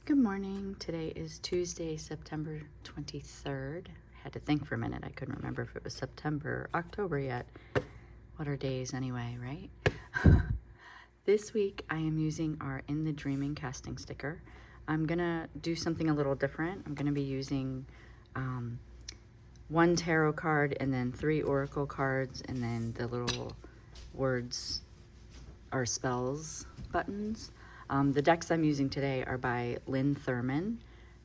Good morning. Today is Tuesday, September 23rd. I had to think for a minute. I couldn't remember if it was September or October yet. What are days anyway, right? This week I am using our In the Dreaming casting sticker. I'm gonna do something a little different. I'm gonna be using one tarot card and then 3 oracle cards and then the little words or spells buttons. The decks I'm using today are by Lynn Thurman,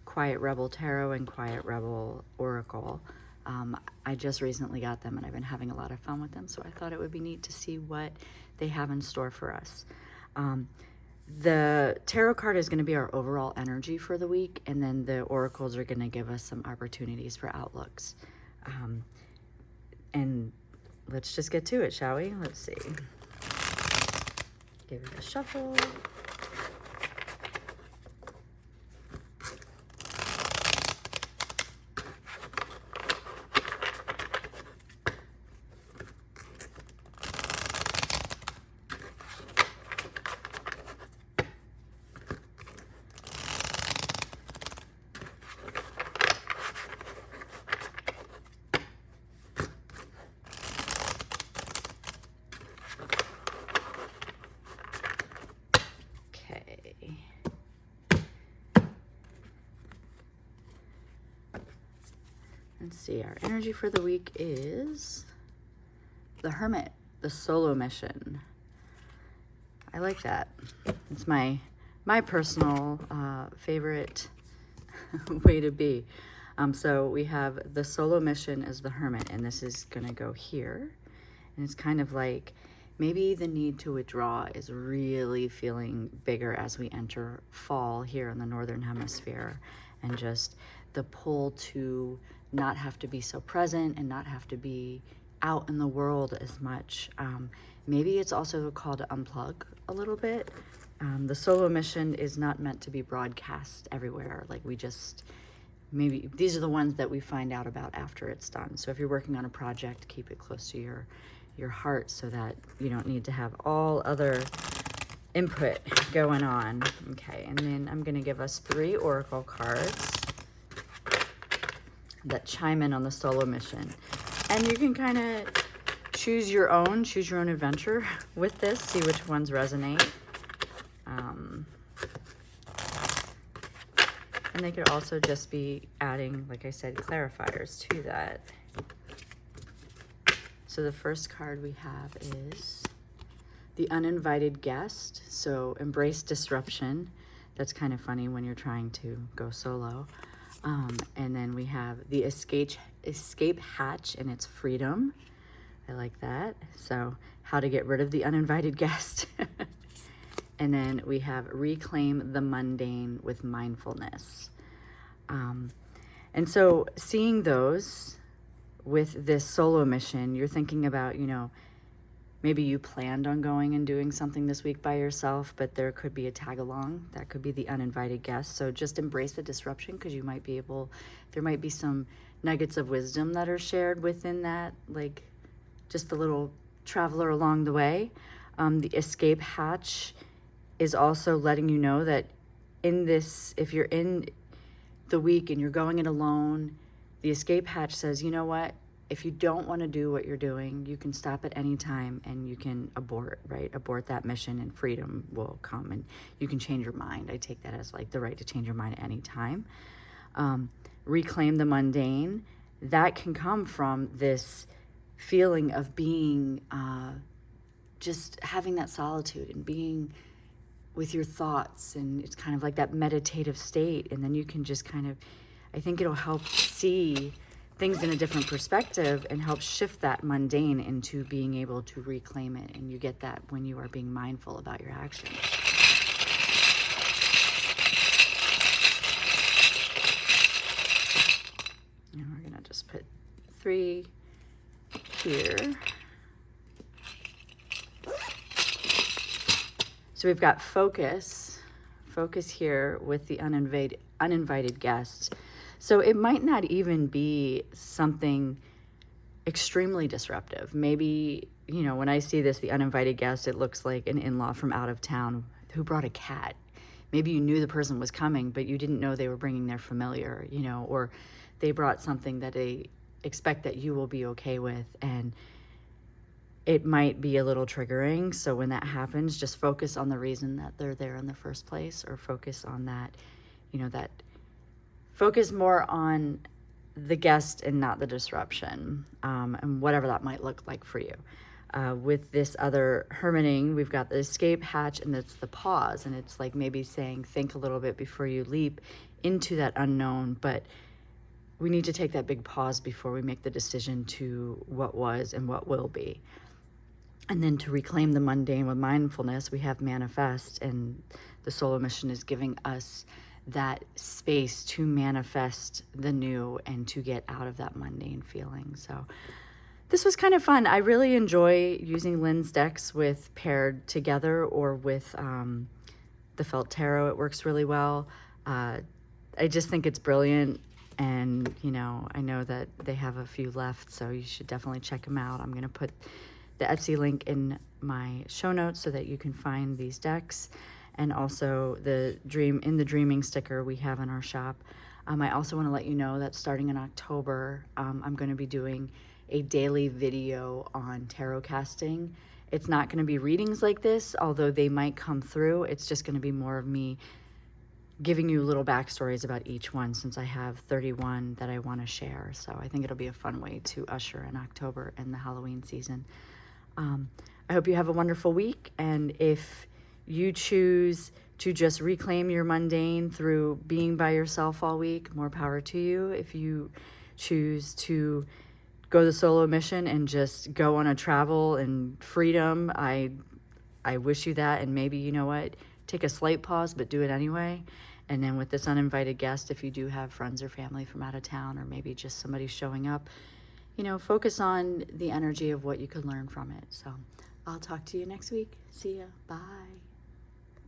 Quiet Rebel Tarot and Quiet Rebel Oracle. I just recently got them and I've been having a lot of fun with them, so I thought it would be neat to see what they have in store for us. The tarot card is going to be our overall energy for the week, and then the oracles are going to give us some opportunities for outlooks. And let's just get to it, shall we? Let's see. Give it a shuffle. Let's see, our energy for the week is the Hermit, the solo mission. I like that. It's my personal favorite way to be. So we have the solo mission as the Hermit, and this is gonna go here. And it's kind of like maybe the need to withdraw is really feeling bigger as we enter fall here in the Northern Hemisphere, and just the pull to not have to be so present and not have to be out in the world as much. Maybe it's also a call to unplug a little bit. The solo mission is not meant to be broadcast everywhere. Like maybe these are the ones that we find out about after it's done. So if you're working on a project, keep it close to your heart so that you don't need to have all other input going on. Okay, and then I'm gonna give us 3 oracle cards that chime in on the solo mission. And you can kind of choose your own adventure with this, see which ones resonate. And they could also just be adding, like I said, clarifiers to that. So the first card we have is the uninvited guest. So embrace disruption. That's kind of funny when you're trying to go solo. And then we have the escape hatch and its freedom. I like that. So how to get rid of the uninvited guest. And then we have reclaim the mundane with mindfulness. And so seeing those with this solo mission, you're thinking about, maybe you planned on going and doing something this week by yourself, but there could be a tag along. That could be the uninvited guest. So just embrace the disruption, because there might be some nuggets of wisdom that are shared within that, like just a little traveler along the way. The escape hatch is also letting you know that in this, if you're in the week and you're going it alone, the escape hatch says, you know what? If you don't want to do what you're doing, you can stop at any time and you can abort, right? Abort that mission and freedom will come, and you can change your mind. I take that as like the right to change your mind at any time. Reclaim the mundane. That can come from this feeling of being, just having that solitude and being with your thoughts, and it's kind of like that meditative state. And then you can just I think it'll help see things in a different perspective and help shift that mundane into being able to reclaim it. And you get that when you are being mindful about your actions. And we're gonna just put 3 here. So we've got focus here with the uninvited guests. So it might not even be something extremely disruptive. Maybe, when I see this, the uninvited guest, it looks like an in-law from out of town who brought a cat. maybe you knew the person was coming, but you didn't know they were bringing their familiar, you know, or they brought something that they expect that you will be okay with, and it might be a little triggering. So when that happens, just focus on the reason that they're there in the first place, or focus on that, you know, that focus more on the guest and not the disruption, and whatever that might look like for you. With this other hermiting, we've got the escape hatch, and it's the pause, and it's like maybe saying, think a little bit before you leap into that unknown, but we need to take that big pause before we make the decision to what was and what will be. And then to reclaim the mundane with mindfulness, we have manifest, and the solo mission is giving us that space to manifest the new and to get out of that mundane feeling. So this was kind of fun. I really enjoy using Lynn's decks with paired together or with the felt tarot. It works really well. I just think it's brilliant. And, you know, I know that they have a few left, so you should definitely check them out. I'm going to put the Etsy link in my show notes so that you can find these decks. And also the dreaming sticker we have in our shop. I also want to let you know that starting in October, I'm going to be doing a daily video on tarot casting. It's not going to be readings like this, although they might come through. It's just going to be more of me giving you little backstories about each one, since I have 31 that I want to share. So I think it'll be a fun way to usher in October and the Halloween season. I hope you have a wonderful week, and if you choose to just reclaim your mundane through being by yourself all week, more power to you. If you choose to go the solo mission and just go on a travel and freedom, I wish you that. And maybe, you know what, take a slight pause, but do it anyway. And then with this uninvited guest, if you do have friends or family from out of town, or maybe just somebody showing up, you know, focus on the energy of what you could learn from it. So I'll talk to you next week. See ya. Bye.